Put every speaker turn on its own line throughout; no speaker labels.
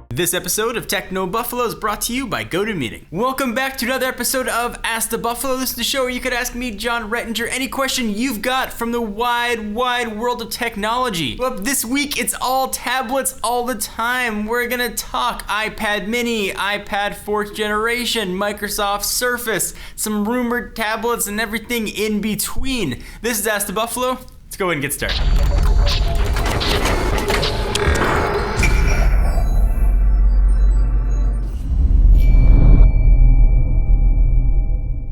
This episode of Techno Buffalo is brought to you by GoToMeeting. Welcome back to another episode of Ask the Buffalo. This is the show where you could ask me, John Rettinger, any question you've got from the wide world of technology. Well, this week it's all tablets all the time. We're gonna talk iPad mini, iPad 4th generation, Microsoft Surface, some rumored tablets, and everything in between. This is Ask the Buffalo. Let's go ahead and get started.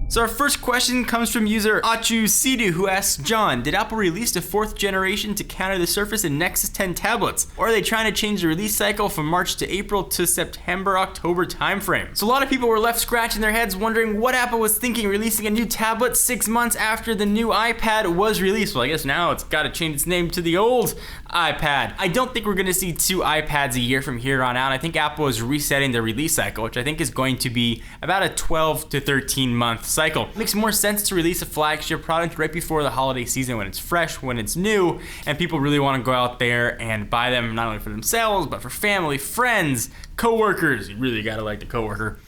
So our first question comes from user Achu Sidu, who asks, John, did Apple release a 4th generation to counter the Surface and Nexus 10 tablets? Or are they trying to change the release cycle from March to April to September, October timeframe? So a lot of people were left scratching their heads wondering what Apple was thinking releasing a new tablet 6 months after the new iPad was released. Well, I guess now it's got to change its name to the old iPad. I don't think we're going to see 2 iPads a year from here on out. I think Apple is resetting their release cycle, which I think is going to be about a 12 to 13 month cycle. It makes more sense to release a flagship product right before the holiday season when it's fresh, when it's new, and people really want to go out there and buy them not only for themselves, but for family, friends, coworkers. You really got to like the coworker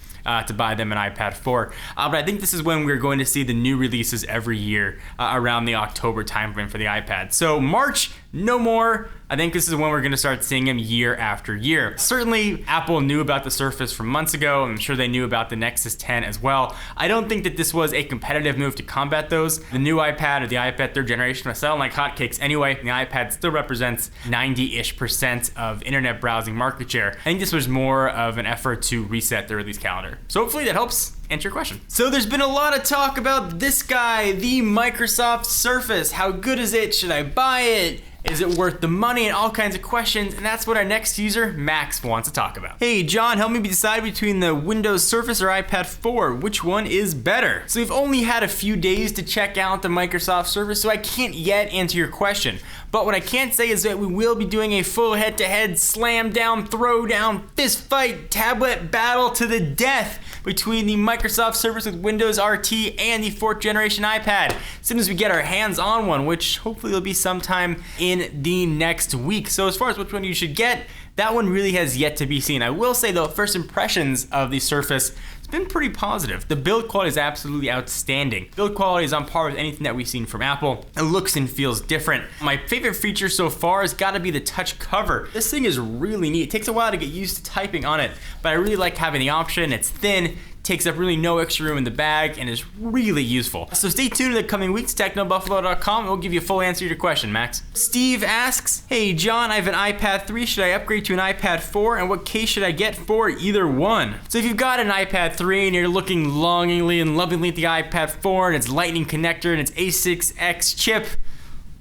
to buy them an iPad 4. But I think this is when we're going to see the new releases every year around the October timeframe for the iPad. So March, no more. I think this is when we're going to start seeing them year after year. Certainly, Apple knew about the Surface from months ago. I'm sure they knew about the Nexus 10 as well. I don't think that this was a competitive move to combat those. The new iPad or the iPad 3rd generation was selling like hotcakes anyway. The iPad still represents 90-ish% of internet browsing market share. I think this was more of an effort to reset the release calendar. So hopefully that helps answer your question. So there's been a lot of talk about this guy, the Microsoft Surface. How good is it? Should I buy it? Is it worth the money? And all kinds of questions, and that's what our next user, Max, wants to talk about. Hey John, help me decide between the Windows Surface or iPad 4. Which one is better? So we've only had a few days to check out the Microsoft Surface, so I can't yet answer your question. But what I can say is that we will be doing a full head-to-head slam down, throw down, fist fight, tablet battle to the death between the Microsoft Surface with Windows RT and the 4th generation iPad, as soon as we get our hands on one, which hopefully will be sometime in the next week. So as far as which one you should get, that one really has yet to be seen. I will say though, first impressions of the Surface, it's been pretty positive. The build quality is absolutely outstanding. Build quality is on par with anything that we've seen from Apple. It looks and feels different. My favorite feature so far has got to be the touch cover. This thing is really neat. It takes a while to get used to typing on it, but I really like having the option. It's thin, takes up really no extra room in the bag, and is really useful. So stay tuned in the coming weeks, technobuffalo.com, and we'll give you a full answer to your question, Max. Steve asks, hey John, I have an iPad 3, should I upgrade to an iPad 4, and what case should I get for either one? So if you've got an iPad 3 and you're looking longingly and lovingly at the iPad 4 and its Lightning connector and its A6X chip,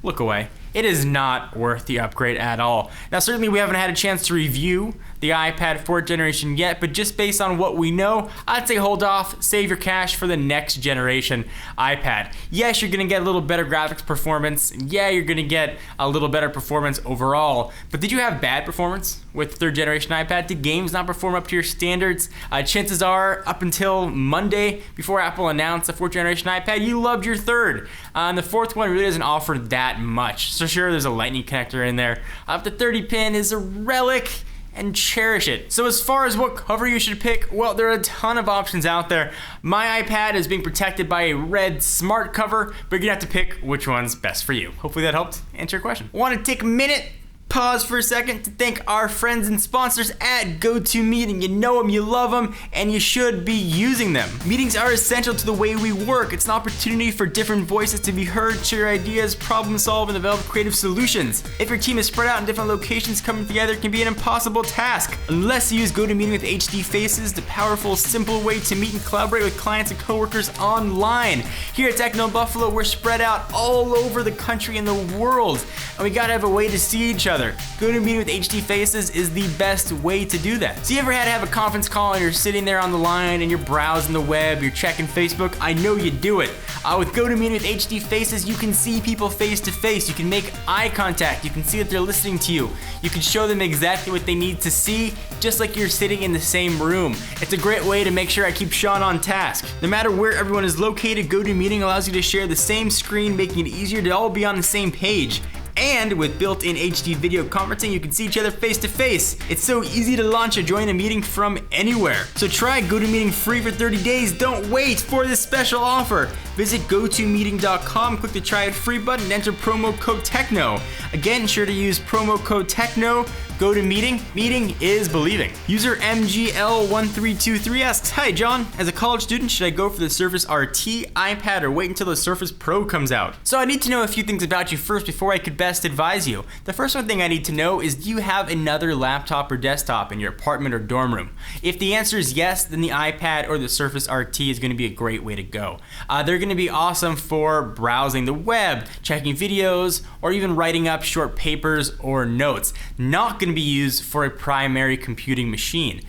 look away. It is not worth the upgrade at all. Now certainly we haven't had a chance to review the iPad 4th generation yet, but just based on what we know, I'd say hold off, save your cash for the next generation iPad. Yes, you're gonna get a little better graphics performance. Yeah, you're gonna get a little better performance overall, but did you have bad performance with 3rd generation iPad? Did games not perform up to your standards? Chances are, up until Monday, before Apple announced the 4th generation iPad, you loved your 3rd. And the 4th one really doesn't offer that much. So sure, there's a Lightning connector in there. The 30 pin is a relic, and cherish it. So as far as what cover you should pick, well, there are a ton of options out there. My iPad is being protected by a red smart cover, but you're gonna have to pick which one's best for you. Hopefully that helped answer your question. Want to take a minute, pause for a second to thank our friends and sponsors at GoToMeeting. You know them, you love them, and you should be using them. Meetings are essential to the way we work. It's an opportunity for different voices to be heard, share ideas, problem solve, and develop creative solutions. If your team is spread out in different locations, coming together can be an impossible task. Unless you use GoToMeeting with HD Faces, the powerful, simple way to meet and collaborate with clients and coworkers online. Here at Techno Buffalo, we're spread out all over the country and the world, and we gotta have a way to see each other. GoToMeeting with HD Faces is the best way to do that. So you ever had to have a conference call and you're sitting there on the line and you're browsing the web, you're checking Facebook? I know you do it. With GoToMeeting with HD Faces, you can see people face to face. You can make eye contact. You can see that they're listening to you. You can show them exactly what they need to see, just like you're sitting in the same room. It's a great way to make sure I keep Sean on task. No matter where everyone is located, GoToMeeting allows you to share the same screen, making it easier to all be on the same page. And with built-in HD video conferencing, you can see each other face to face. It's so easy to launch or join a meeting from anywhere. So try GoToMeeting free for 30 days. Don't wait for this special offer. Visit gotomeeting.com, click the try it free button, and enter promo code TECHNO. Again, sure to use promo code TECHNO. GoToMeeting. Meeting is believing. User MGL1323 asks, "Hi John, as a college student, should I go for the Surface RT, iPad, or wait until the Surface Pro comes out?" So I need to know a few things about you first before I could best advise you. The first one thing I need to know is, do you have another laptop or desktop in your apartment or dorm room? If the answer is yes, then the iPad or the Surface RT is going to be a great way to go. They're going to be awesome for browsing the web, checking videos, or even writing up short papers or notes. Not going to be used for a primary computing machine.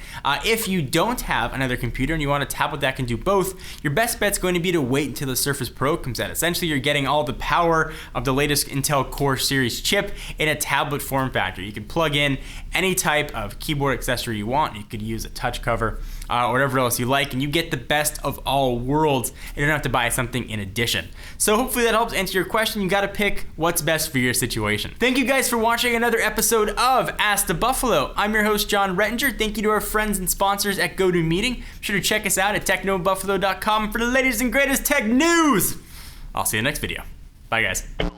If you don't have another computer and you want a tablet that can do both, your best bet's going to be to wait until the Surface Pro comes out. Essentially, you're getting all the power of the latest Intel Core Series chip in a tablet form factor. You can plug in any type of keyboard accessory you want. You could use a touch cover or whatever else you like, and you get the best of all worlds. You don't have to buy something in addition. So hopefully that helps answer your question. You gotta pick what's best for your situation. Thank you guys for watching another episode of Ask the Buffalo. I'm your host, John Rettinger. Thank you to our friends and sponsors at GoToMeeting. Be sure to check us out at technobuffalo.com for the latest and greatest tech news. I'll see you in the next video. Bye guys.